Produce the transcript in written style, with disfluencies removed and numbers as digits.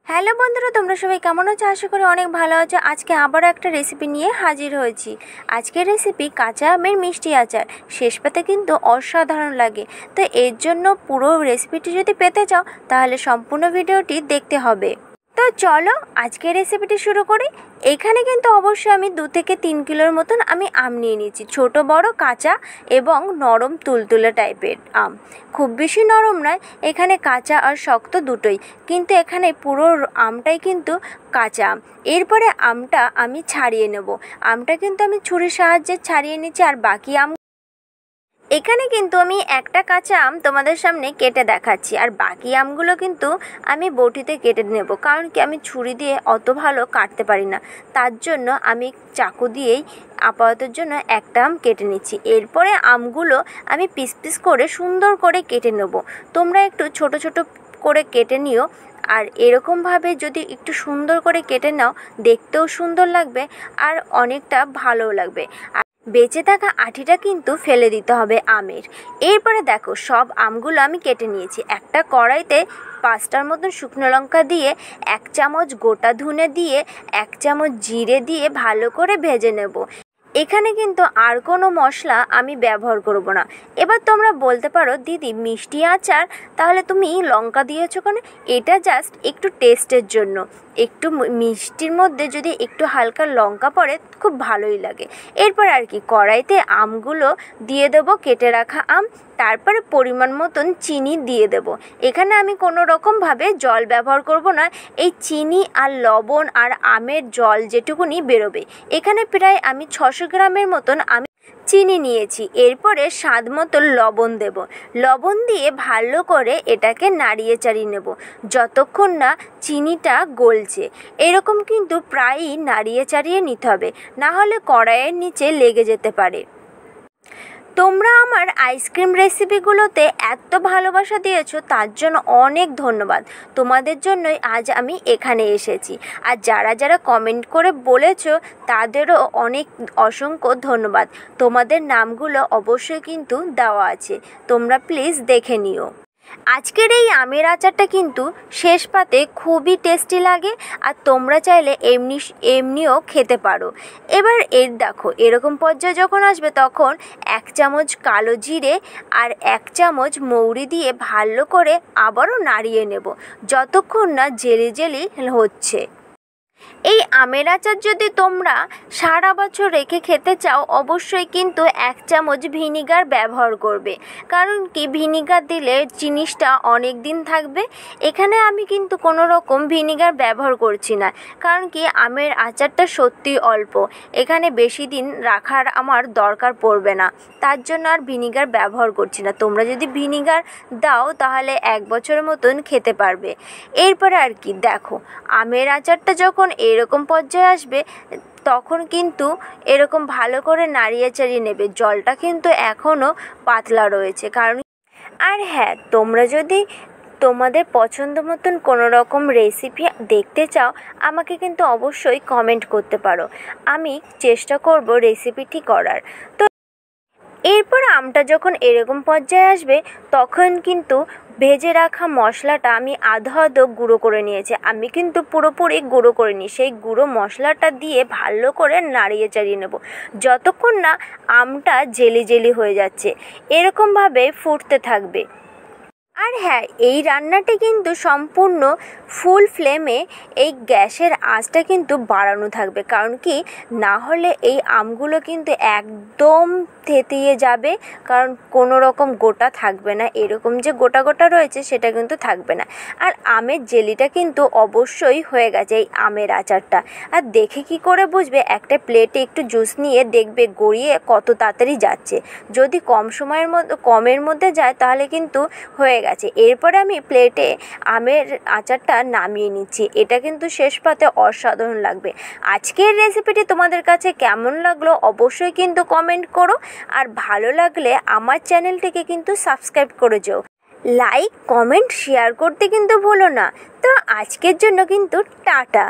Hello বন্ধুরা, তোমরা সবাই কেমন আছো? আশা করি অনেক ভালো আছো। আজকে আবারও একটা রেসিপি নিয়ে হাজির হয়েছি। আজকের রেসিপি কাঁচা আমের মিষ্টি আচার। শেষ পাতে কিন্তু অসাধারণ লাগে। তো এর জন্য পুরো রেসিপিটি যদি পেতে চাও তাহলে সম্পূর্ণ ভিডিওটি দেখতে হবে। তো চলো আজকের রেসিপিটি শুরু করি। এখানে কিন্তু অবশ্যই আমি 2 থেকে 3 কিলোর মতন আমি আম নিয়ে নিয়েছি। ছোট বড় কাঁচা এবং নরম তুলতুলে টাইপের আম, খুব বেশি নরম নয়। এখানে কাঁচা আর শক্ত দুটোই, কিন্তু এখানে পুরো আমটাই কিন্তু কাঁচা আম। এরপরে আমটা আমি ছাড়িয়ে নেব। আমটা কিন্তু আমি ছুরির সাহায্যে ছাড়িয়ে নিচ্ছি। আর বাকি আম এখানে কিন্তু আমি একটা কাঁচা আম তোমাদের সামনে কেটে দেখাচ্ছি, আর বাকি আমগুলো কিন্তু আমি বটিতে কেটে নেব। কারণ কি, আমি ছুরি দিয়ে অত ভালো কাটতে পারি না, তার জন্য আমি চাকু দিয়েই আপাততের জন্য একটা আম কেটে নিচ্ছি। এরপরে আমগুলো আমি পিস পিস করে সুন্দর করে কেটে নেব। তোমরা একটু ছোট ছোট করে কেটে নিও। আর এরকমভাবে যদি একটু সুন্দর করে কেটে নাও, দেখতেও সুন্দর লাগবে আর অনেকটা ভালোও লাগবে। বেঁচে থাকা আঠিটা কিন্তু ফেলে দিতে হবে আমের। এরপরে দেখো, সব আমগুলো আমি কেটে নিয়েছি। একটা কড়াইতে 5টার মতন শুকনো লঙ্কা দিয়ে, 1 চামচ গোটা ধনে দিয়ে, 1 চামচ জিরে দিয়ে ভালো করে ভেজে নেব। এখানে কিন্তু আর কোনো মশলা আমি ব্যবহার করব না। এবার তোমরা বলতে পারো, দিদি মিষ্টি আচার তাহলে তুমি লঙ্কা দিয়েছো কেন? এটা জাস্ট একটু টেস্টের জন্য। একটু মিষ্টির মধ্যে যদি একটু হালকা লঙ্কা পড়ে খুব ভালোই লাগে। এরপর আর কি, কড়াইতে আমগুলো দিয়ে দেবো, কেটে রাখা আম। তারপরে পরিমাণ মতন চিনি দিয়ে দেব। এখানে আমি কোনো রকমভাবে জল ব্যবহার করব না। এই চিনি আর লবণ আর আমের জল যেটুকুনি বেরোবে। এখানে প্রায় আমি 600 গ্রামের মতন আমি চিনি নিয়েছি। এরপরে স্বাদ মতো লবণ দেব। লবণ দিয়ে ভালো করে এটাকে নাড়িয়ে চাড়িয়ে নেব যতক্ষণ না চিনিটা গলছে। এরকম কিন্তু প্রায়ই নাড়িয়ে চাড়িয়ে নিতে হবে, না হলে কড়াইয়ের নিচে লেগে যেতে পারে। তোমরা আমার আইসক্রিম রেসিপিগুলোতে এত ভালোবাসা দিয়েছো, তার জন্য অনেক ধন্যবাদ। তোমাদের জন্যই আজ আমি এখানে এসেছি। আর যারা যারা কমেন্ট করে বলেছো তাদেরও অনেক অসংখ্য ধন্যবাদ। তোমাদের নামগুলো অবশ্যই কিন্তু দেওয়া আছে, তোমরা প্লিজ দেখে নিও। আজকের এই আমের আচারটা কিন্তু শেষ পাতে খুবই টেস্টি লাগে। আর তোমরা চাইলে এমনিও খেতে পারো। এবার দেখো, এরকম পর্যায়ে যখন আসবে তখন 1 চামচ কালো জিরে আর 1 চামচ মৌরি দিয়ে ভালো করে আবারও নাড়িয়ে নেব যতক্ষণ না জেলি জেলি হচ্ছে। এই আমের আচার যদি তোমরা সারা বছর রেখে খেতে চাও, অবশ্যই কিন্তু 1 চামচ ভিনিগার ব্যবহার করবে। কারণ কি, ভিনিগার দিলে জিনিসটা অনেক দিন থাকবে। এখানে আমি কিন্তু কোনো রকম ভিনিগার ব্যবহার করছি না, কারণ কি আমের আচারটা সত্যি অল্প। এখানে বেশি দিন রাখার আমার দরকার পড়বে না, তার জন্য আর ভিনিগার ব্যবহার করছি না। তোমরা যদি ভিনিগার দাও তাহলে 1 বছরের মতন খেতে পারবে। এরপরে আর কি, দেখো আমের আচারটা যখন এরকম পর্যায়ে আসবে তখন কিন্তু এরকম ভালো করে নাড়িয়ে চাড়িয়ে নেবে। জলটা কিন্তু এখনও পাতলা রয়েছে, কারণ আর হ্যাঁ, তোমরা যদি তোমাদের পছন্দ মতন কোনো রকম রেসিপি দেখতে চাও, আমাকে কিন্তু অবশ্যই কমেন্ট করতে পারো। আমি চেষ্টা করব রেসিপিটি করার। তো এরপর আমটা যখন এরকম পর্যায়ে আসবে তখন কিন্তু ভেজে রাখা মশলাটা আমি আধো আধো গুঁড়ো করে নিয়েছি। আমি কিন্তু পুরোপুরি গুঁড়ো করে নিই। সেই গুঁড়ো মশলাটা দিয়ে ভালো করে নাড়িয়ে চাড়িয়ে নেব যতক্ষণ না আমটা জেলি জেলি হয়ে যাচ্ছে। এরকমভাবে ফুটতে থাকবে। আর হ্যাঁ, এই রান্নাটি কিন্তু সম্পূর্ণ ফুল ফ্লেমে এই গ্যাসের আঁচটা কিন্তু বাড়ানো থাকবে। কারণ কি, না হলে এই আমগুলো কিন্তু একদম থেতিয়ে যাবে। কারণ কোনো রকম গোটা থাকবে না, এরকম যে গোটা গোটা রয়েছে সেটা কিন্তু থাকবে না। আর আমের জেলিটা কিন্তু অবশ্যই হয়ে গেছে এই আমের আচারটা। আর দেখে কি করে বুঝবে? একটা প্লেটে একটু জুস নিয়ে দেখবে গড়িয়ে কত তাড়াতাড়ি যাচ্ছে। যদি কমের মধ্যে যায় তাহলে কিন্তু হয়ে গেছে। এরপরে আমি প্লেটে আমের আচারটা নামিয়ে নিচ্ছি। এটা কিন্তু শেষ পাতে অসাধারণ লাগবে। আজকের রেসিপিটি তোমাদের কাছে কেমন লাগলো অবশ্যই কিন্তু কমেন্ট করো। আর ভালো লাগলে আমার চ্যানেলটিকে কিন্তু সাবস্ক্রাইব করে যাও। লাইক, কমেন্ট, শেয়ার করতে কিন্তু ভুলো না। তো আজকের জন্য কিন্তু টাটা।